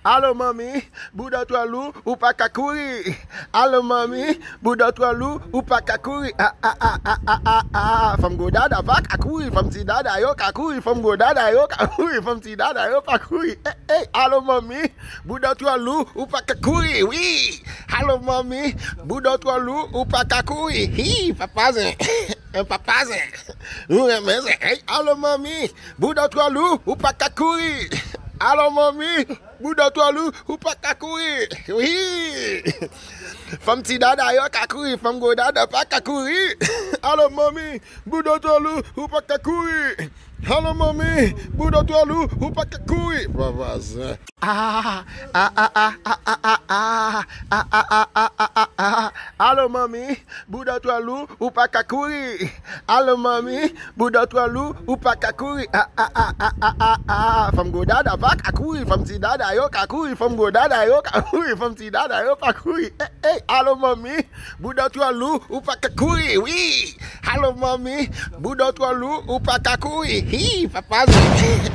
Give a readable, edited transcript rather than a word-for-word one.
Alô, mami, buda tua lu, upakakuri. Alô, mami, buda tua lu, upakakuri. From godada, vakakuri. From tidada, yo kakuri. From godada, yo kakuri. From tidada, yo kakuri. Alô, mami, buda tua lu, upakakuri. Oui. Alô, mami, buda tua lu, upakakuri. Hi, papazen. Papazen. Alô, mami, buda tua lu, upakakuri. Alô, mami, buda tua lu, upakakuri. Oui. From tidada, yo kakuri. From godada, pakakuri. Alô, mami, buda tua lu, upakakuri. Alô, mami, buda tua lu, upakakuri. Papazen. Alô, mami, buda tua lu, upakakuri. Alô, mami, buda tua lu, upakakuri. From godada, vakakuri. From tidada, yo kakuri. From godada, yo kakuri. From tidada, yo kakuri. Alô, mami, buda tua lu, upakakuri. Oui. Alô, mami, buda tua lu, upakakuri. Hi, papazen.